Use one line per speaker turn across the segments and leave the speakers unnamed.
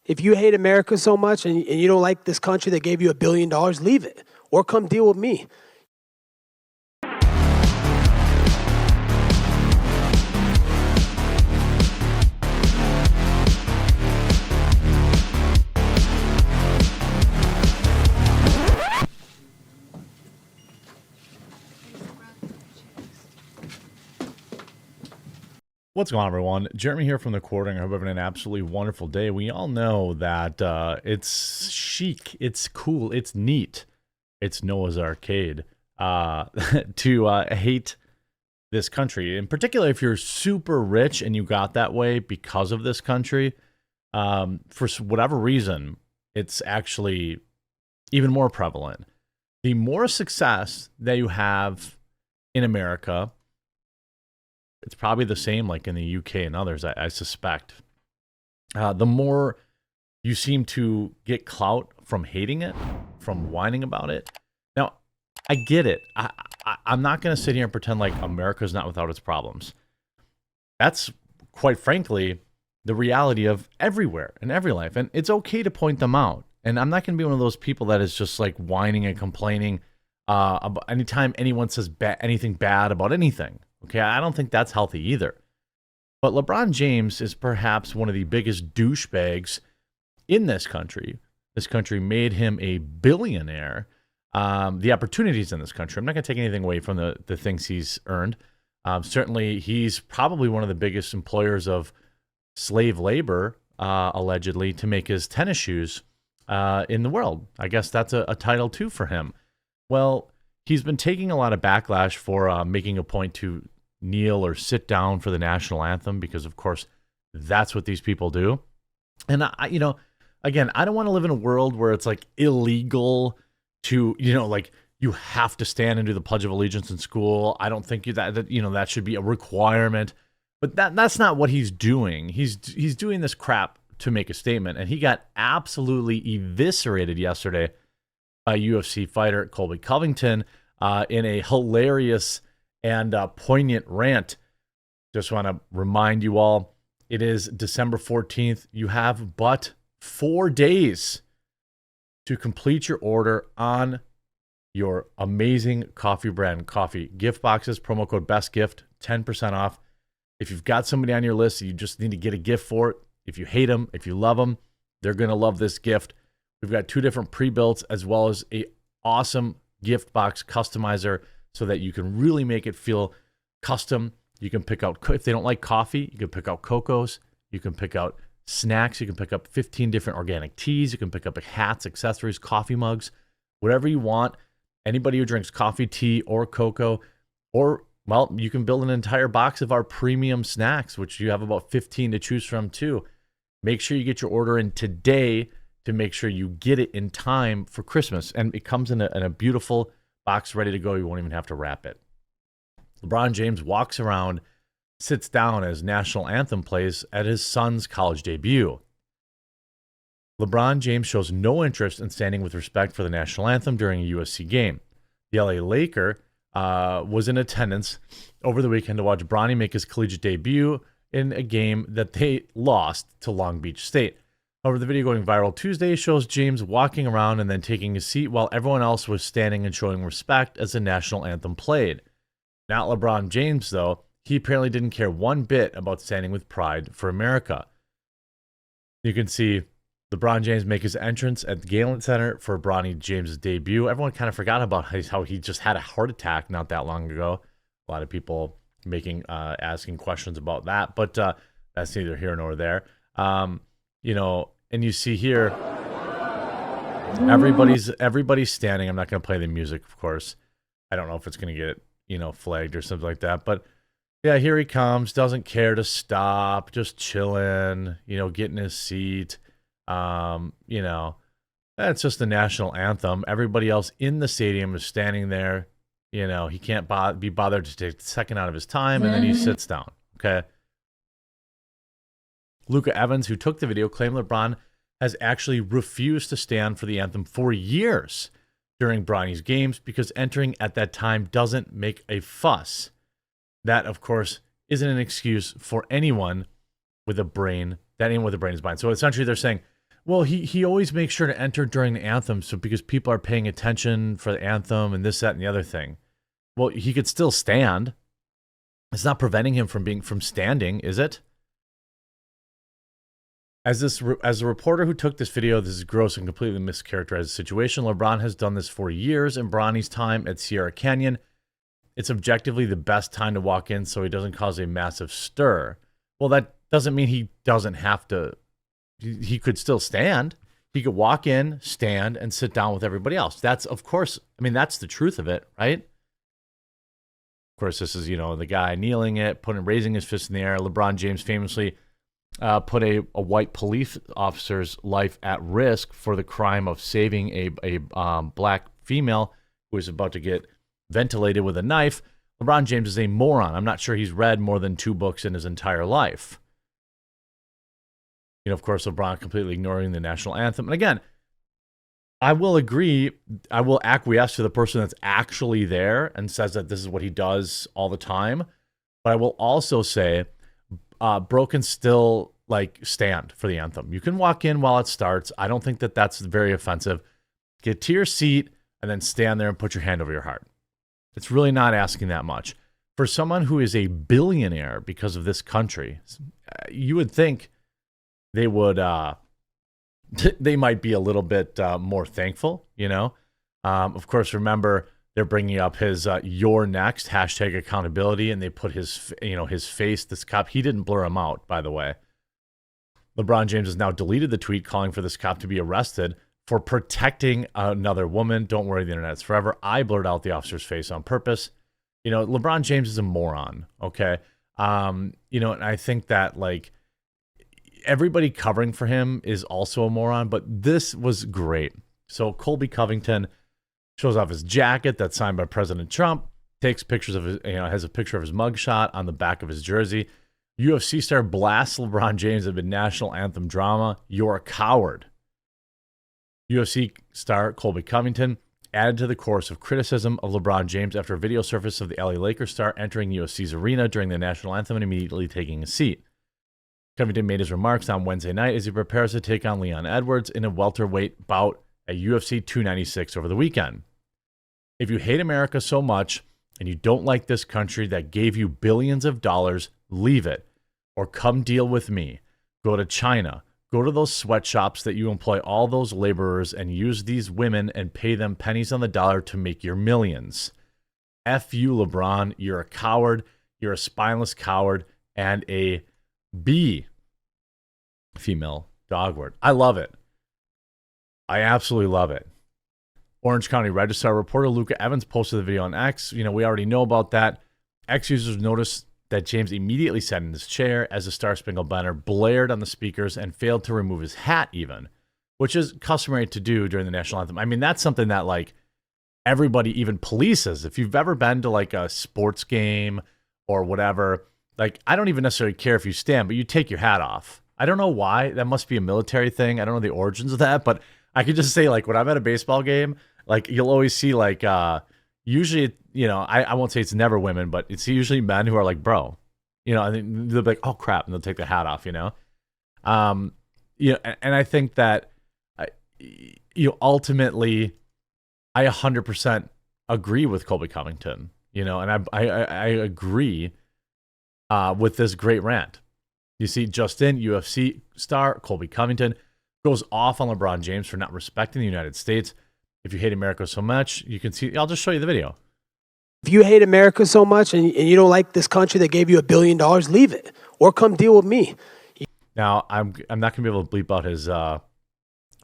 If you hate America so much and you don't like this country that gave you $1 billion, leave it or come deal with me.
What's going on, everyone? Jeremy here from the Quartering. I hope you're having an absolutely wonderful day. We all know that it's chic, it's cool, it's neat, it's Noah's Arcade to hate this country. In particular, if you're super rich and you got that way because of this country, for whatever reason, it's actually even more prevalent. The more success that you have in America, it's probably the same like in the UK and others, I suspect. The more you seem to get clout from hating it, from whining about it. Now, I get it. I'm not going to sit here and pretend like America's not without its problems. That's, quite frankly, the reality of everywhere in every life. And it's okay to point them out. And I'm not going to be one of those people that is just like whining and complaining about anytime anyone says anything bad about anything. Okay, I don't think that's healthy either. But LeBron James is perhaps one of the biggest douchebags in this country. This country made him a billionaire. The opportunities in this country, I'm not going to take anything away from the things he's earned. Certainly, he's probably one of the biggest employers of slave labor, allegedly, to make his tennis shoes in the world. I guess that's a title, too, for him. Well, he's been taking a lot of backlash for making a point to kneel or sit down for the national anthem because, of course, that's what these people do. And, again, I don't want to live in a world where it's like illegal to, like you have to stand and do the Pledge of Allegiance in school. I don't think that should be a requirement. But that's not what he's doing. He's doing this crap to make a statement. And he got absolutely eviscerated yesterday by UFC fighter Colby Covington in a hilarious and poignant rant. Just want to remind you all, it is December 14th. You have but 4 days to complete your order on your amazing coffee brand coffee gift boxes. Promo code BESTGIFT, 10% off. If you've got somebody on your list, you just need to get a gift for it. If you hate them, if you love them, they're going to love this gift. We've got 2 different pre-builts as well as a awesome gift box customizer so that you can really make it feel custom. You can pick out, if they don't like coffee, you can pick out cocos. You can pick out snacks. You can pick up 15 different organic teas. You can pick up hats, accessories, coffee mugs, whatever you want. Anybody who drinks coffee, tea, or cocoa, or, well, you can build an entire box of our premium snacks, which you have about 15 to choose from too. Make sure you get your order in today to make sure you get it in time for Christmas. And it comes in a beautiful box ready to go. You won't even have to wrap it. LeBron James walks around, sits down as national anthem plays at his son's college debut. LeBron James shows no interest in standing with respect for the national anthem during a USC game. The LA Laker was in attendance over the weekend to watch Bronny make his collegiate debut in a game that they lost to Long Beach State. However, the video going viral Tuesday shows James walking around and then taking a seat while everyone else was standing and showing respect as the national anthem played. Not LeBron James, though. He apparently didn't care one bit about standing with pride for America. You can see LeBron James make his entrance at the Galen Center for Bronny James' debut. Everyone kind of forgot about how he just had a heart attack not that long ago. A lot of people asking questions about that, but that's neither here nor there. And you see here, everybody's standing. I'm not going to play the music, of course. I don't know if it's going to get, flagged or something like that. But yeah, here he comes. Doesn't care to stop. Just chilling, getting his seat. That's just the national anthem. Everybody else in the stadium is standing there. He can't be bothered to take a second out of his time, and then he sits down. Okay. Luca Evans, who took the video, claimed LeBron has actually refused to stand for the anthem for years during Bronny's games because entering at that time doesn't make a fuss. That, of course, isn't an excuse for anyone with a brain. That anyone with a brain is blind. So essentially they're saying, Well, he always makes sure to enter during the anthem, so because people are paying attention for the anthem and this, that, and the other thing. Well, he could still stand. It's not preventing him from standing, is it? As a reporter who took this video, this is gross and completely mischaracterized the situation. LeBron has done this for years in Bronny's time at Sierra Canyon. It's objectively the best time to walk in so he doesn't cause a massive stir. Well, that doesn't mean he doesn't have to. He could still stand. He could walk in, stand, and sit down with everybody else. That's, of course, I mean, that's the truth of it, right? Of course, this is, the guy kneeling it, raising his fist in the air. LeBron James famously put a white police officer's life at risk for the crime of saving a black female who was about to get ventilated with a knife. LeBron James is a moron. I'm not sure he's read more than 2 books in his entire life. Of course, LeBron completely ignoring the national anthem. And again, I will agree, I will acquiesce to the person that's actually there and says that this is what he does all the time. But I will also say, bro can still stand for the anthem. You can walk in while it starts. I don't think that that's very offensive. Get to your seat and then stand there and put your hand over your heart. It's really not asking that much. For someone who is a billionaire because of this country, you would think they would, they might be a little bit more thankful, Of course, remember, they're bringing up his "You're Next" hashtag accountability, and they put his, his face, this cop. He didn't blur him out, by the way. LeBron James has now deleted the tweet calling for this cop to be arrested for protecting another woman. Don't worry, the internet's forever. I blurred out the officer's face on purpose. LeBron James is a moron, okay? And I think that, everybody covering for him is also a moron, but this was great. So Colby Covington shows off his jacket that's signed by President Trump, takes pictures of his, has a picture of his mugshot on the back of his jersey. UFC star blasts LeBron James amid national anthem drama. You're a coward. UFC star Colby Covington added to the chorus of criticism of LeBron James after a video surfaced of the LA Lakers star entering UFC's arena during the national anthem and immediately taking a seat. Covington made his remarks on Wednesday night as he prepares to take on Leon Edwards in a welterweight bout at UFC 296 over the weekend. If you hate America so much and you don't like this country that gave you billions of dollars, leave it or come deal with me. Go to China. Go to those sweatshops that you employ all those laborers and use these women and pay them pennies on the dollar to make your millions. F you, LeBron. You're a coward. You're a spineless coward and a B female dog word. I love it. I absolutely love it. Orange County Register reporter Luca Evans posted the video on X. We already know about that. X users noticed that James immediately sat in his chair as the Star Spangled Banner blared on the speakers and failed to remove his hat even, which is customary to do during the national anthem. I mean, that's something that everybody, even polices. If you've ever been to a sports game or whatever, I don't even necessarily care if you stand, but you take your hat off. I don't know why. That must be a military thing. I don't know the origins of that, but I could just say when I'm at a baseball game, you'll always see usually, I won't say it's never women, but it's usually men who are bro, and they'll be like, oh crap, and they'll take their hat off, and I think that, ultimately, I 100% agree with Colby Covington, and I agree with this great rant. You see, Justin, UFC star Colby Covington goes off on LeBron James for not respecting the United States. If you hate America so much, you can see, I'll just show you the video.
If you hate America so much and you don't like this country that gave you $1 billion, leave it or come deal with me.
Now, I'm not going to be able to bleep out his,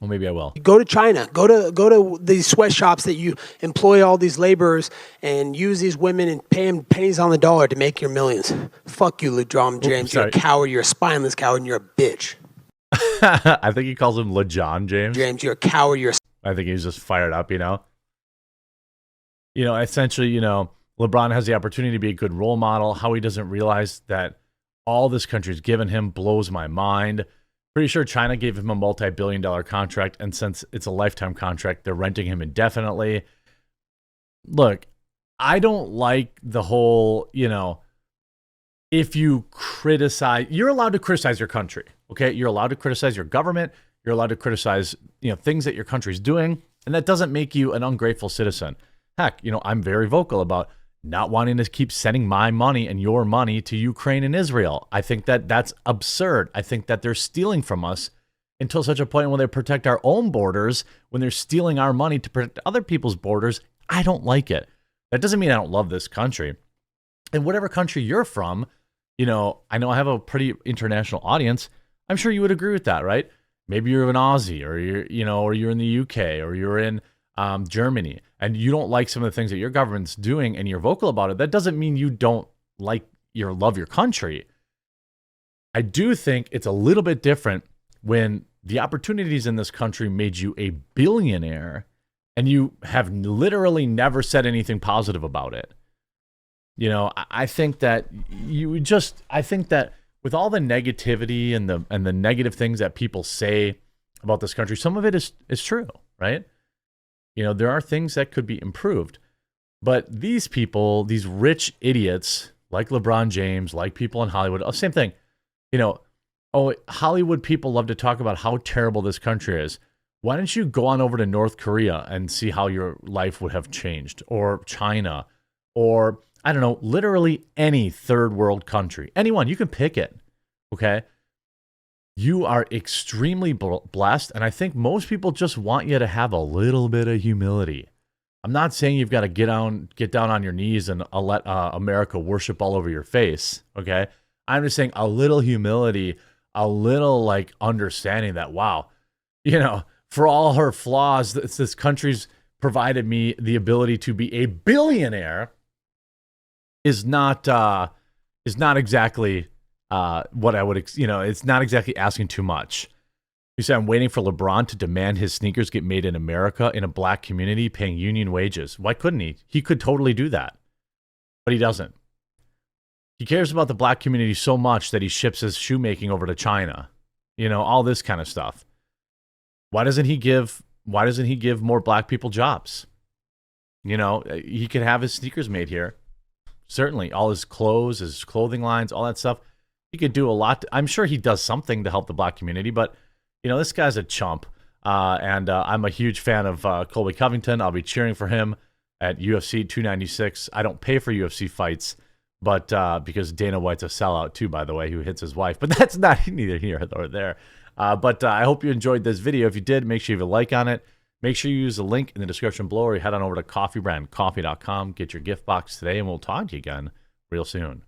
well, maybe I will.
Go to China. Go to these sweatshops that you employ all these laborers and use these women and pay them pennies on the dollar to make your millions. Fuck you, LeBron James. You're a coward. You're a spineless coward, and you're a bitch.
I think he calls him LeJohn James.
James, you're a coward.
I think he's just fired up, essentially, LeBron has the opportunity to be a good role model. How he doesn't realize that all this country's given him blows my mind. Pretty sure China gave him a multi-billion-dollar contract, and since it's a lifetime contract, they're renting him indefinitely. Look, I don't like the whole, if you criticize, you're allowed to criticize your country, okay? You're allowed to criticize your government. You're allowed to criticize, things that your country's doing, and that doesn't make you an ungrateful citizen. Heck, I'm very vocal about not wanting to keep sending my money and your money to Ukraine and Israel. I think that that's absurd. I think that they're stealing from us until such a point when they protect our own borders, when they're stealing our money to protect other people's borders. I don't like it. That doesn't mean I don't love this country. And whatever country you're from, I know I have a pretty international audience. I'm sure you would agree with that, right? Maybe you're an Aussie, or you're in the UK, or you're in Germany, and you don't like some of the things that your government's doing, and you're vocal about it. That doesn't mean you don't love your country. I do think it's a little bit different when the opportunities in this country made you a billionaire, and you have literally never said anything positive about it. I think that with all the negativity and the negative things that people say about this country, some of it is true, right? There are things that could be improved, but these people, these rich idiots like LeBron James, like people in Hollywood, same thing. Hollywood people love to talk about how terrible this country is. Why don't you go on over to North Korea and see how your life would have changed, or China, or I don't know, literally any third world country, anyone, you can pick it. Okay. You are extremely blessed. And I think most people just want you to have a little bit of humility. I'm not saying you've got to get down on your knees and let America worship all over your face. Okay. I'm just saying a little humility, a little understanding that, wow, for all her flaws, this country's provided me the ability to be a billionaire is not exactly what I would, it's not exactly asking too much. You say, I'm waiting for LeBron to demand his sneakers get made in America in a black community paying union wages. Why couldn't he? He could totally do that, but he doesn't. He cares about the black community so much that he ships his shoemaking over to China, all this kind of stuff. Why doesn't he give more black people jobs? He could have his sneakers made here. Certainly, all his clothes, his clothing lines, all that stuff. He could do a lot. I'm sure he does something to help the black community, but this guy's a chump. And I'm a huge fan of Colby Covington. I'll be cheering for him at UFC 296. I don't pay for UFC fights, but because Dana White's a sellout too, by the way, who hits his wife. But that's not neither here nor there. But I hope you enjoyed this video. If you did, make sure you leave a like on it. Make sure you use the link in the description below, or you head on over to coffeebrandcoffee.com. Get your gift box today, and we'll talk to you again real soon.